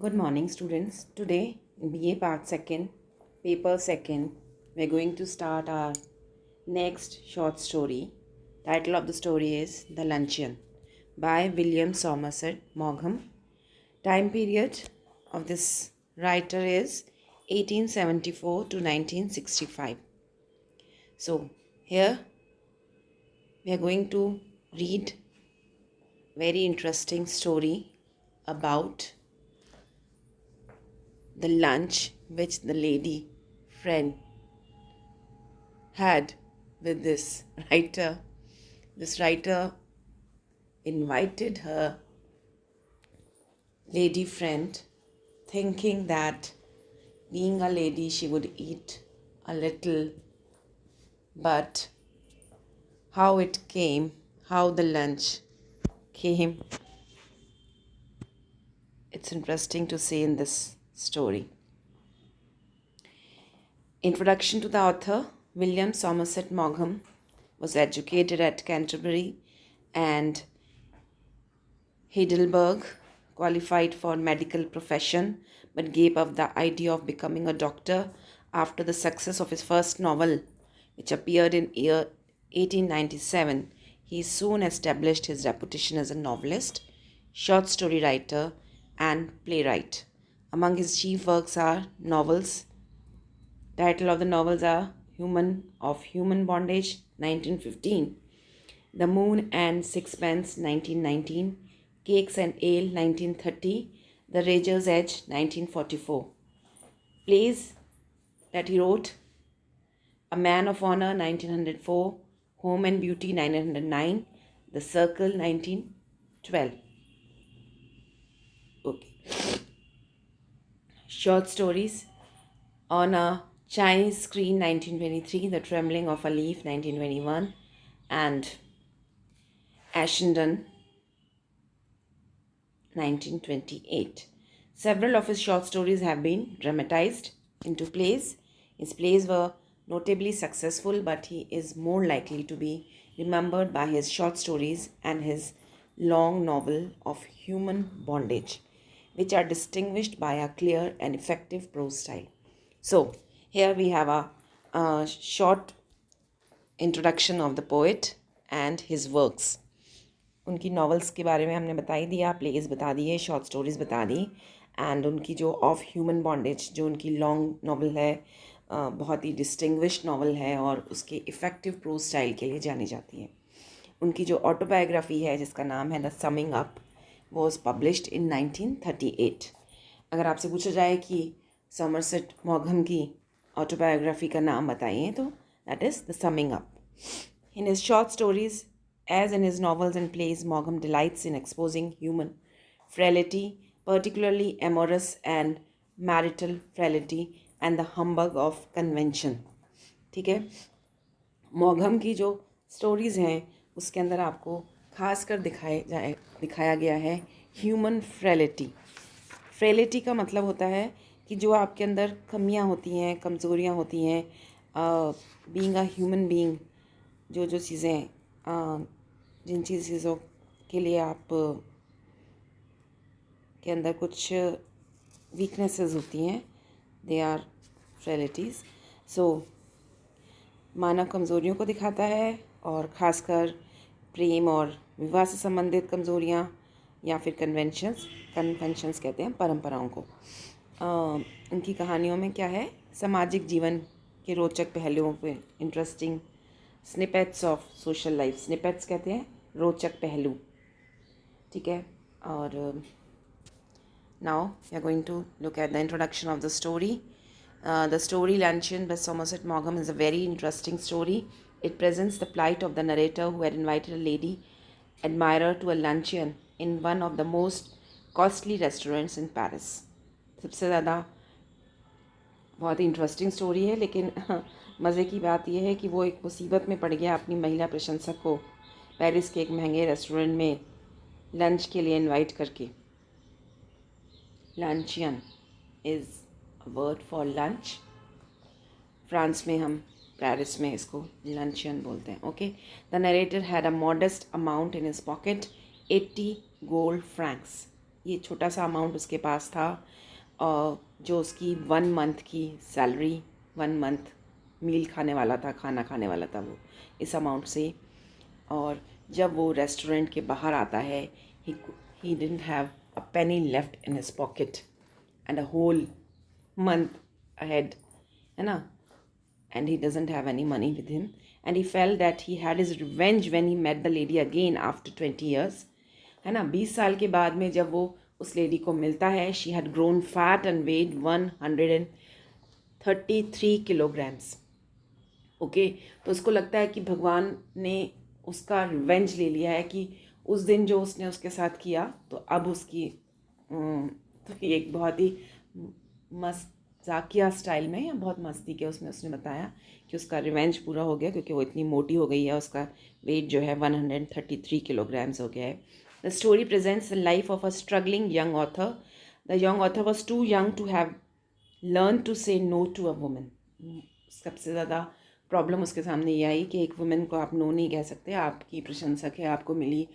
Good morning, students. Today, in BA Part 2nd, Paper 2nd, we're going to start our next short story. Title of the story is The Luncheon by William Somerset Maugham. Time period of this writer is 1874 to 1965. So, here we are going to read very interesting story about the lunch which the lady friend had with this writer. This writer invited her lady friend, thinking that being a lady she would eat a little, but how it came, how the lunch came, it's interesting to see in this story. Introduction to the author. William Somerset Maugham was educated at Canterbury and Heidelberg, qualified for medical profession, but gave up the idea of becoming a doctor after the success of his first novel, which appeared in year 1897. He soon established his reputation as a novelist, short story writer, and playwright. Among his chief works are novels. Title of the novels are Human Bondage, 1915, The Moon and Sixpence, 1919, Cakes and Ale, 1930, The Rager's Edge, 1944. Plays that he wrote: A Man of Honor, 1904, Home and Beauty, 1909, The Circle, 1912. Okay. Short stories: On a Chinese Screen, 1923, The Trembling of a Leaf, 1921, and Ashendon, 1928. Several of his short stories have been dramatized into plays. His plays were notably successful, but he is more likely to be remembered by his short stories and his long novel of Human Bondage, which are distinguished by a clear and effective prose style. So, here we have a short introduction of the poet and his works. उनकी novels के बारे में हमने बता ही दिया, pledge बता दिए, short stories बता दी, एंड उनकी जो ऑफ ह्यूमन बॉन्डेज जो उनकी लॉन्ग नॉवल है, बहुत ही डिस्टिंग्विश्ड नॉवल है और उसके इफ़ेक्टिव प्रोज स्टाइल के लिए जानी जाती है. उनकी जो ऑटोबायोग्राफी है जिसका नाम है the summing up was published in 1938. अगर आपसे पूछा जाए कि समरसेट मॉघम की ऑटोबायोग्राफी का नाम बताइए तो that is the summing up. In his short stories, as in his novels and plays, Maugham delights in exposing human frailty, particularly amorous and marital frailty, and the humbug of convention. ठीक है. मौघम की जो stories हैं उसके अंदर आपको खास कर दिखाया गया है ह्यूमन फ्रेलिटी का मतलब होता है कि जो आपके अंदर कमियां होती हैं, कमज़ोरियां होती हैं, बीइंग अ ह्यूमन बीइंग, जो चीज़ें जिन चीज़ों के लिए आप के अंदर कुछ वीकनेसेस होती हैं, दे आर फ्रेलिटीज़. सो मानव कमज़ोरियों को दिखाता है, और ख़ासकर प्रेम और विवाह से संबंधित कमज़ोरियाँ या फिर कन्वेंशंस कहते हैं परंपराओं को. उनकी कहानियों में क्या है, सामाजिक जीवन के रोचक पहलुओं पे interesting snippets of social life. Snippets कहते हैं रोचक पहलू. ठीक है. और now we are going to look at the introduction of the story. The story Luncheon by Somerset Maugham is a very interesting story. It presents the plight of the narrator who had invited a lady admirer to a luncheon in one of the most costly restaurants in Paris. सबसे ज़्यादा बहुत ही interesting story है, लेकिन मज़े की बात यह है कि वो एक मुसीबत में पड़ गया अपनी महिला प्रशंसक को पेरिस के एक महंगे रेस्टोरेंट में लंच के लिए इनवाइट करके. लंचियन is a word for lunch. France में हम पेरिस में इसको लंचियन बोलते हैं. Okay. The narrator had a modest amount in his pocket, 80 gold francs. ये छोटा सा अमाउंट उसके पास था, जो उसकी 1 मंथ की सैलरी, 1 मंथ मील खाने वाला था, खाना खाने वाला था वो इस अमाउंट से। और जब वो रेस्टोरेंट के बाहर आता है, he didn't have a penny left in his pocket and a whole month ahead, है ना, and he doesn't have any money with him, and he felt that he had his revenge when he met the lady again after 20 years, है ना। 20 साल के बाद में जब वो उस लेडी को मिलता है, she had grown fat and weighed 133 kilograms. Okay, तो उसको लगता है कि भगवान ने उसका रिवेंज ले लिया है कि उस दिन जो उसने उसके साथ किया, तो अब उसकी तो ये एक बहुत ही मजाकिया स्टाइल में या बहुत मस्ती के उसमें उसने बताया कि उसका रिवेंज पूरा हो गया, क्योंकि वो इतनी मोटी हो गई है, उसका वेट जो है 133 kilograms हो गया है। The story presents the life of a struggling young author. The young author was too young to have learn to say no to a woman. सबसे ज़्यादा प्रॉब्लम उसके सामने ये आई कि एक वुमेन को आप नो नहीं कह सकते, आपकी प्रशंसक है, आपको मिली,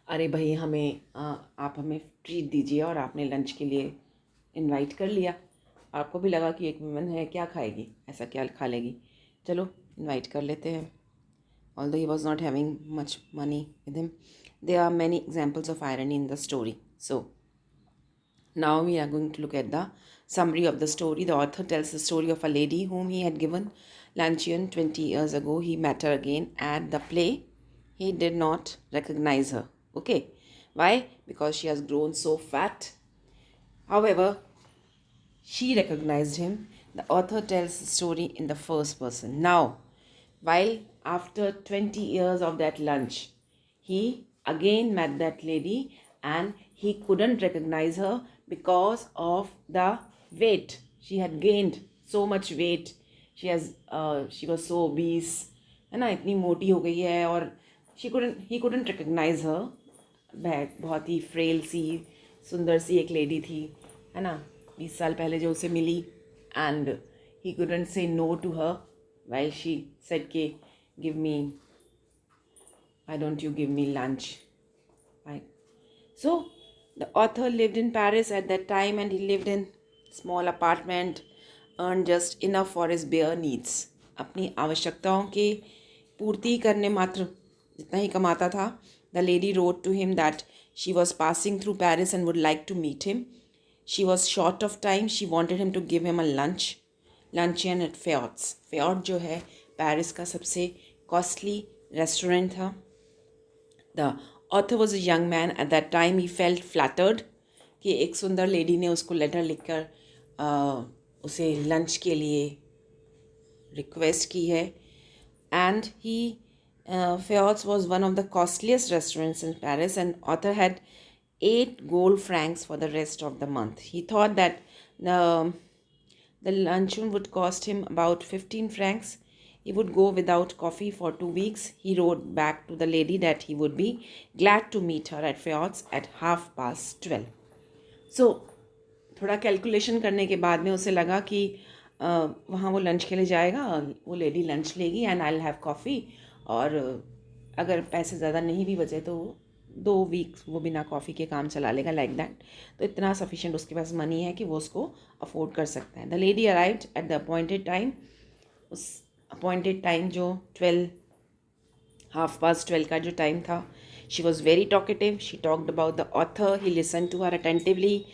अरे भाई हमें आप हमें ट्रीट दीजिए, और आपने लंच के लिए इनवाइट कर लिया, आपको भी लगा कि एक वुमेन है, क्या खाएगी, ऐसा क्या खा लेगी, चलो इनवाइट कर लेते हैं, although he was not having much money with him. There are many examples of irony in the story. So now we are going to look at the summary of the story. The author tells the story of a lady whom he had given luncheon 20 years ago. He met her again at the play. He did not recognize her. Okay. Why? Because she has grown so fat. However, she recognized him. The author tells the story in the first person. Now, while after 20 years of that lunch, he again met that lady and he couldn't recognize her because of the weight. She had gained so much weight. She was so obese, है ना, इतनी मोटी हो गई है, और he couldn't recognize her. बहुत ही frail सी, सुंदर सी एक लेडी थी, है ना, 20 साल पहले जो उसे मिली, and he couldn't say no to her while she said के why don't you give me lunch, right? So the author lived in Paris at that time, and he lived in small apartment, earned just enough for his bare needs. अपनी आवश्यकताओं के पूर्ति करने मात्र जितना ही कमाता था. The lady wrote to him that she was passing through Paris and would like to meet him. She was short of time. She wanted him to give him a luncheon at Fayot's. Fayot जो है Paris का सबसे costly restaurant था. The author was a young man at that time. He felt flattered कि एक सुंदर lady ने उसको लेटर लिखकर उसे लंच के लिए रिक्वेस्ट की है. And Fayot's was one of the costliest restaurants in Paris, and author had 8 gold francs for the rest of the month. He thought that the luncheon would cost him about 15 francs. He would go without coffee for 2 weeks. He wrote back to the lady that he would be glad to meet her at Fayot's at 12:30. So, थोड़ा calculation करने के बाद में उसे लगा कि वहाँ वो लंच के लिए जाएगा, वो लेडी लंच लेगी, and I will have coffee, और अगर पैसे ज़्यादा नहीं भी बचे तो 2 वीक्स वो बिना कॉफ़ी के काम चला लेगा, लाइक दैट. तो इतना सफिशेंट उसके पास मनी है कि वो उसको अफोर्ड कर सकता है. The lady arrived at the appointed time. उस अपॉइंटेड टाइम जो 12:30 का जो टाइम था. She was very talkative. She talked about the author. He listen to her attentively.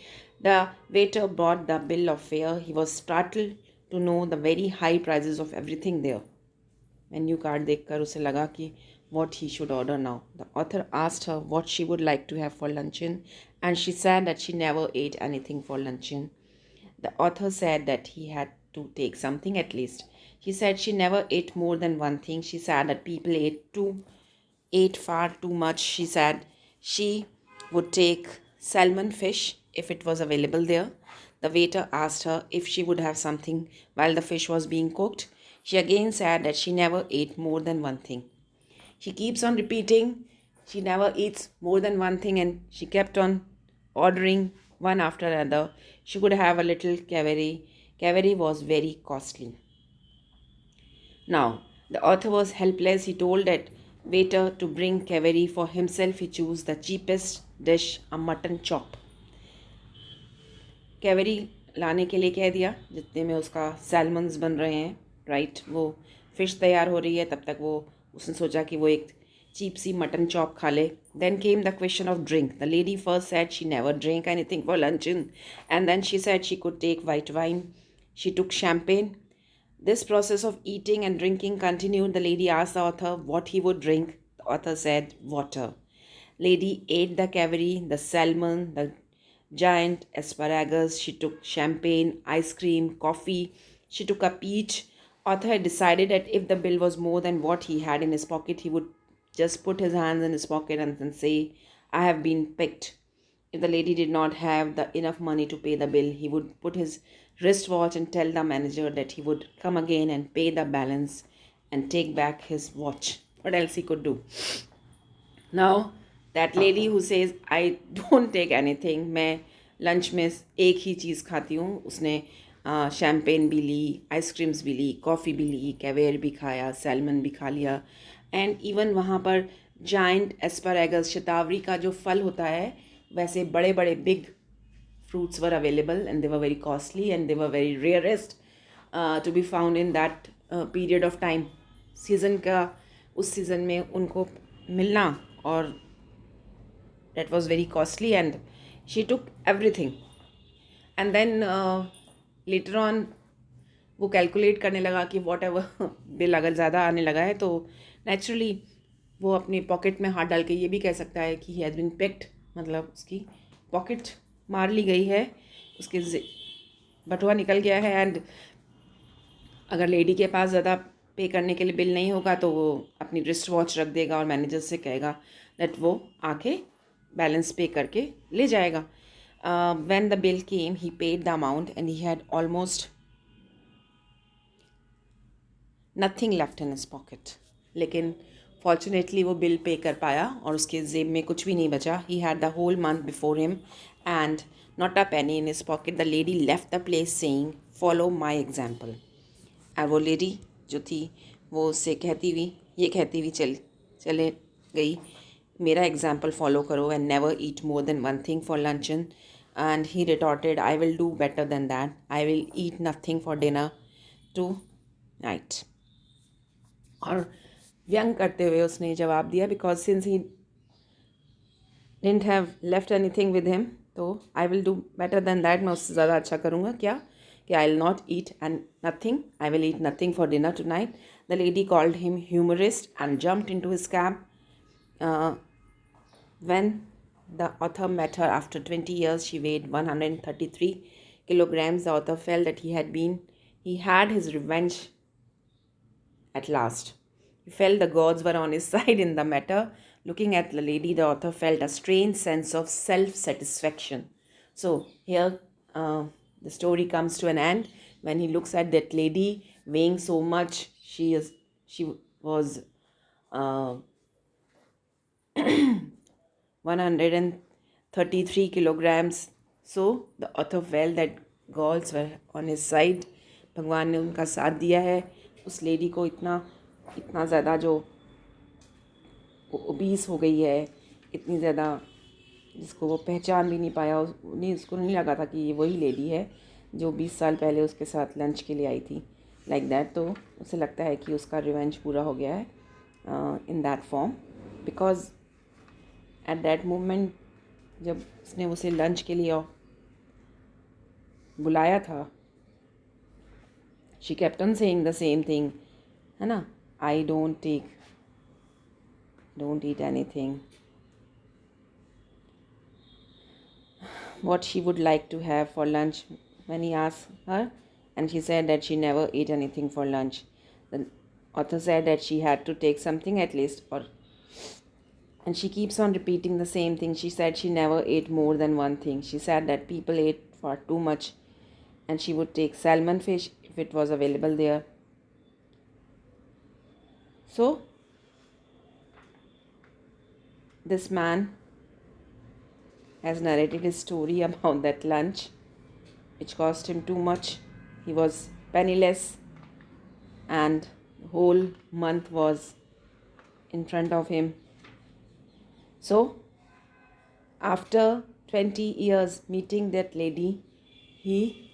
The waiter brought the bill of fare. He was startled to know the very high prices of everything there. Menu card देखकर उसे लगा कि what he should order now. The author asked her what she would like to have for luncheon, and she said that she never ate anything for luncheon. The author said that he had to take something at least. She said she never ate more than one thing. She said that people ate far too much. She said she would take salmon fish if it was available there. The waiter asked her if she would have something while the fish was being cooked. She again said that she never ate more than one thing. She keeps on repeating she never eats more than one thing, and she kept on ordering one after another. She could have a little caviar. Caviar was very costly. Now, the author was helpless. He told that waiter to bring caviar for himself. He chose the cheapest dish, a mutton chop. कैवरी लाने के लिए कह दिया, जितने में उसका सैल्मन्स बन रहे हैं, राइट, वो फ़िश तैयार हो रही है, तब तक वो उसने सोचा कि वो एक चीप सी मटन चॉप खा ले. Then came the question of drink. The lady first said she never drink anything for luncheon, and then she said she could take white wine. She took champagne. This process of eating and drinking continued. The lady asked the author what he would drink. The author said water. Lady ate the caviar, the salmon, the giant asparagus. She took champagne, ice cream, coffee. She took a peach. Author had decided that if the bill was more than what he had in his pocket, he would just put his hands in his pocket and then say, I have been picked. If the lady did not have the enough money to pay the bill, he would put his wristwatch and tell the manager that he would come again and pay the balance and take back his watch. What else he could do? Now, that lady who says, I don't take anything, मैं lunch में एक ही चीज़ खाती हूँ, उसने champagne भी ली, ice creams भी ली, coffee भी ली, caviar भी खाया, सैल्मन भी खा लिया, एंड इवन वहाँ पर जाइंट एस्पैरागस, शतावरी का जो फल होता है, वैसे बड़े बड़े big fruits were available, and they were very costly and they were very rarest to be found in that period of time. Season का उस सीज़न में उनको मिलना, और that was very costly, and she took everything. And then later on वो calculate करने लगा कि वॉट एवर बिल अगर ज़्यादा आने लगा है तो नेचुरली वो अपनी पॉकेट में हाथ डाल के ये भी कह सकता है कि ही हैज़ बीन पिक्ड, मतलब उसकी पॉकेट मार ली गई है, उसके बटुआ निकल गया है. एंड अगर लेडी के पास ज़्यादा पे करने के लिए बिल नहीं होगा तो वो अपनी रिस्ट वॉच रख देगा और मैनेजर से कहेगा दैट वो आके बैलेंस पे करके ले जाएगा. When the bill came he paid the amount and he had almost nothing left in his pocket. लेकिन फॉर्चुनेटली वो बिल पे कर पाया और उसके जेब में कुछ भी नहीं बचा. He had the whole month before him and not a penny in his pocket. The lady left the place saying follow my example. और वो लेडी जो थी वो उससे कहती हुई चले गई, मेरा एग्जाम्पल फॉलो करो and never eat more than one thing for luncheon. And he retorted, I will do better than that, I will eat nothing for dinner tonight. और व्यंग करते हुए उसने जवाब दिया, because since he didn't have left anything with him, तो I will do better than that, मैं उससे ज़्यादा अच्छा करूँगा. क्या कि I will not eat and nothing, I will eat nothing for dinner tonight. The lady called him humorist and jumped into his cab. When the author met her after 20 years, she weighed 133 kilograms. The author felt that he had his revenge at last. He felt the gods were on his side in the matter. Looking at the lady, the author felt a strange sense of self-satisfaction. So here the story comes to an end when he looks at that lady weighing so much. She was 133 kilograms. So the author felt that gods were on his side. भगवान ने उनका साथ दिया है. उस lady को इतना ज़्यादा जो ओबीस हो गई है, इतनी ज़्यादा जिसको वो पहचान भी नहीं पाया, उसको नहीं लगा था कि ये वही लेडी है जो 20 साल पहले उसके साथ लंच के लिए आई थी, लाइक दैट. तो उसे लगता है कि उसका रिवेंज पूरा हो गया है in that form, because at that moment जब उसने उसे लंच के लिए बुलाया था, she kept on saying the same thing, है ना, I don't eat anything. What she would like to have for lunch when he asked her, and she said that she never ate anything for lunch. The author said that she had to take something at least, and she keeps on repeating the same thing. She said she never ate more than one thing. She said that people ate far too much, and she would take salmon fish if it was available there. So this man has narrated his story about that lunch, which cost him too much. He was penniless, and the whole month was in front of him. So After 20 years meeting that lady, he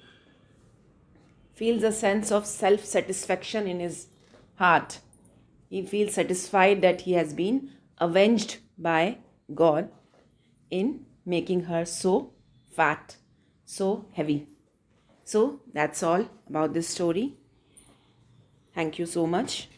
feels a sense of self satisfaction in his heart. He feels satisfied that he has been avenged by God in making her so fat, so heavy. So that's all about this story. Thank you so much.